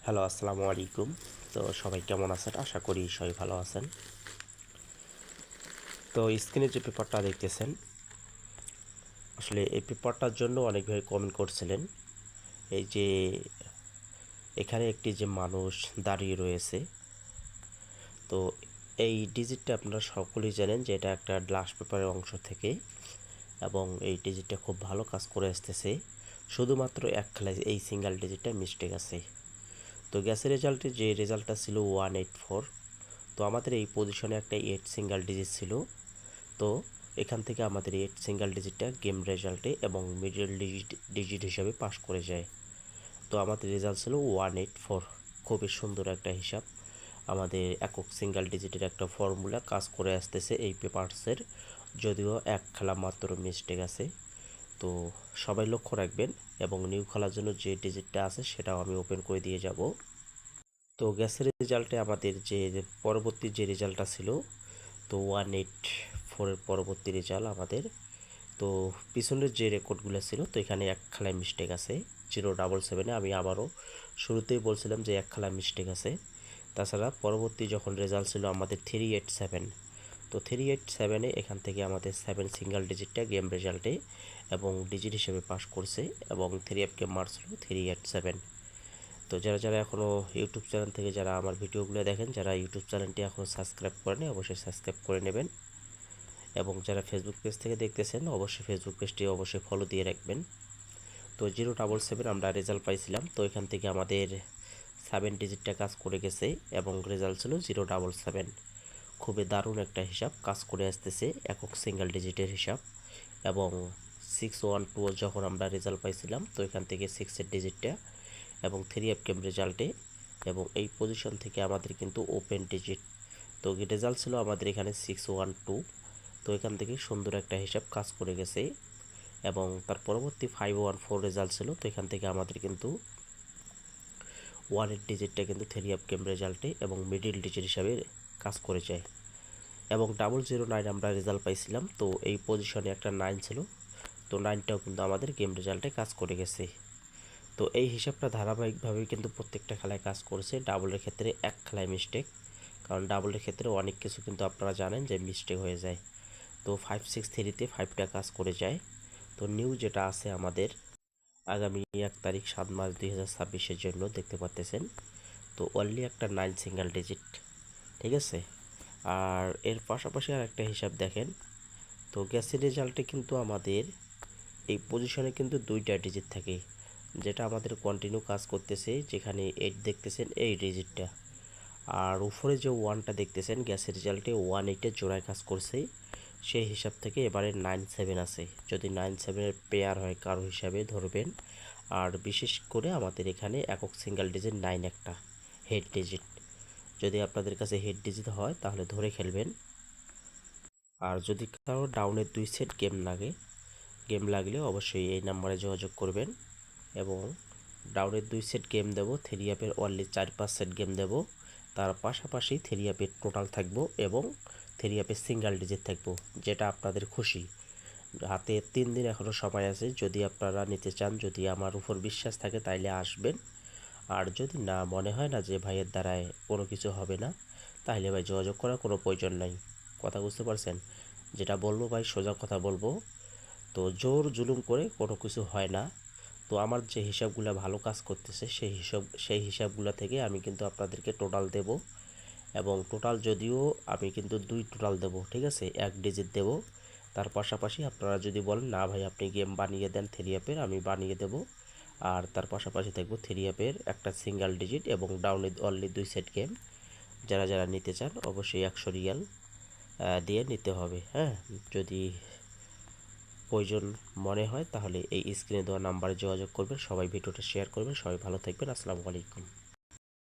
Hello, আসসালামু আলাইকুম। তো সবাই কেমন আছেন? আশা করি সবাই ভালো আছেন। তো স্ক্রিনে যে পেপারটা দেখতেছেন, আসলে এই পেপারটার জন্য অনেক ভাই কমেন্ট করছিলেন। এই যে এখানে একটি যে মানুষ দাঁড়িয়ে রয়েছে, তো এই ডিজিটটা আপনারা সকলেই জানেন যে এটা একটা গ্লাস পেপারের অংশ থেকে, এবং এই ডিজিটটা খুব ভালো কাজ করে আসতেছে। শুধুমাত্র এক খেলায় এই সিঙ্গেল ডিজিটটা মিস্টেক আছে। তো গ্যাসের রেজাল্টে যে রেজাল্টটা ছিল 184, তো আমাদের এই পজিশনে একটা 8 সিঙ্গেল ডিজিট ছিল। তো এখান থেকে আমাদের 8 সিঙ্গেল ডিজিটটা গেম রেজাল্টে এবং মিডল ডিজিট হিসাবে পাস করে যায়। তো আমাদের রেজাল্ট ছিল 184। খুবই সুন্দর একটা হিসাব। আমাদের একক সিঙ্গেল ডিজিটের একটা ফর্মুলা কাজ করে আসতেছে এই পেপারসের, যদিও এক খেলা মাত্র মিস্টেক আছে। তো সবাই লক্ষ্য রাখবেন, এবং নিউ খেলার জন্য যে ডিজিটটা আছে সেটাও আমি ওপেন করে দিয়ে যাব। তো গ্যাসের রেজাল্টে আমাদের যে পরবর্তী যে রেজাল্টটা ছিল, তো 184-এর পরবর্তী রেজাল্ট আমাদের। তো পিছনের যে রেকর্ডগুলো ছিল, তো এখানে এক খেলায় মিস্টেক আছে 077-এ। আমি আবারও শুরুতেই বলছিলাম যে এক খেলায় মিস্টেক আছে। তাছাড়া পরবর্তী যখন রেজাল্ট ছিল আমাদের 387, তো 387-এ এখান থেকে আমাদের 7 সিঙ্গেল ডিজিটটা গেম রেজাল্টে এবং ডিজিট হিসেবে পাস করছে, এবং 3F-কে মারছিল 387। তো যারা যারা এখনও ইউটিউব চ্যানেল থেকে যারা আমার ভিডিওগুলো দেখেন, যারা ইউটিউব চ্যানেলটি এখনও সাবস্ক্রাইব করেনি অবশ্যই সাবস্ক্রাইব করে নেবেন, এবং যারা ফেসবুক পেজ থেকে দেখতেছেন অবশ্যই ফেসবুক পেজটি অবশ্যই ফলো দিয়ে রাখবেন। তো 077 আমরা রেজাল্ট পাইছিলাম, তো এখান থেকে আমাদের 7 ডিজিটটা কাজ করে গেছে এবং রেজাল্ট ছিল 077। খুবই দারুণ একটা হিসাব কাজ করে আসতেছে, একক সিঙ্গেল ডিজিটের হিসাব। এবং 612 যখন আমরা রেজাল্ট পাইছিলাম, তো এখান থেকে 6-এর ডিজিটটা এবং 3F গেম রেজাল্টে, এবং এই পজিশন থেকে আমাদের কিন্তু ওপেন ডিজিট। তো রেজাল্ট ছিল আমাদের এখানে 612। তো এখান থেকে সুন্দর একটা হিসাব কাজ করে গেছে, এবং তার পরবর্তী 514 রেজাল্ট ছিল। তো এখান থেকে আমাদের কিন্তু 1-এর ডিজিটটা কিন্তু 3F গেম রেজাল্টে এবং মিডিল ডিজিট হিসাবে কাজ করে যায়। এবং 009 আমরা রেজাল্ট পাইছিলাম, তো এই পজিশনে একটা 9 ছিল, তো 9টাও কিন্তু আমাদের গেম রেজাল্টে কাজ করে গেছে। তো এই হিসাবটা ধারাবাহিকভাবেই কিন্তু প্রত্যেকটা খেলায় কাজ করছে। ডাবলের ক্ষেত্রে এক খেলায় মিস্টেক, কারণ ডাবলের ক্ষেত্রে অনেক কিছু কিন্তু আপনারা জানেন যে মিস্টেক হয়ে যায়। তো 563-তে 5টা কাজ করে যায়। তো নিউ যেটা আছে আমাদের আগামী 1 তারিখ 7 মার্চ 2026-এর জন্য দেখতে পাচ্তেছেন, তো অনলি একটা 9 সিঙ্গেল ডিজিট, ঠিক আছে। আর এর পাশাপাশি আর একটা হিসাব দেখেন, তো গ্যাসের রেজাল্টে কিন্তু আমাদের এই পজিশনে কিন্তু 2টা ডিজিট থাকে, যেটা আমাদের কন্টিনিউ কাজ করতেছে। যেখানে 8 দেখতেছেন এই ডিজিটটা, আর উপরে যে 1টা দেখতেছেন গ্যাসের রেজাল্টে 18-এর জোড়ায় কাজ করছে। সেই হিসাব থেকে এবারে 97 আছে, যদি 97-এর পেয়ার হয় কারো হিসাবে ধরবেন। আর বিশেষ করে আমাদের এখানে একক সিঙ্গেল ডিজিট 9 একটা হেড ডিজিট, যদি আপনাদের কাছে হেড ডিজিট হয় তাহলে ধরে খেলবেন। আর যদি কারো ডাউনের 2 সেট গেম লাগলে অবশ্যই এই নাম্বারে যোগাযোগ করবেন, এবং ডাউনের 2 সেট গেম দেবো, 3F-এর অনলি 4-5 সেট গেম দেবো। তার পাশাপাশি 3F-এর টোটাল থাকবো এবং 3F-এর সিঙ্গেল ডিজিট থাকবো, যেটা আপনাদের খুশি। হাতে 3 দিন এখনও সময় আছে, যদি আপনারা নিতে চান, যদি আমার উপর বিশ্বাস থাকে তাইলে আসবেন। আর যদি না মনে হয় না যে ভাইয়ের দ্বারায় কোনো কিছু হবে না, তাহলে ভাই যোগাযোগ করার কোনো প্রয়োজন নাই। কথা বুঝতে পারছেন? যেটা বলবো ভাই সোজা কথা বলবো। তো জোর জুলুম করে কোনো কিছু হয় না। তো আমার যে হিসাবগুলো ভালো কাজ করতেছে সেই হিসাবগুলো থেকে আমি কিন্তু আপনাদেরকে টোটাল দেব, এবং টোটাল যদিও আমি কিন্তু 2 টোটাল দেব, ঠিক আছে, 1 ডিজিট দেব। তার পাশাপাশি আপনারা যদি বলেন না ভাই আপনি গেম বানিয়ে দেন 3F-এর, আমি বানিয়ে দেব। আর তার পাশাপাশি থাকবো 3F-এর একটা সিঙ্গেল ডিজিট এবং ডাউনে অনলি 2 সেট গেম। যারা যারা নিতে চান অবশ্যই 100 রিয়াল দিয়ে নিতে হবে। হ্যাঁ, যদি প্রয়োজন মনে হয় তাহলে এই স্ক্রিনে দেওয়া নাম্বারে যোগাযোগ করবেন। সবাই ভিডিওটা শেয়ার করবেন। সবাই ভালো থাকবেন। আসসালামু আলাইকুম।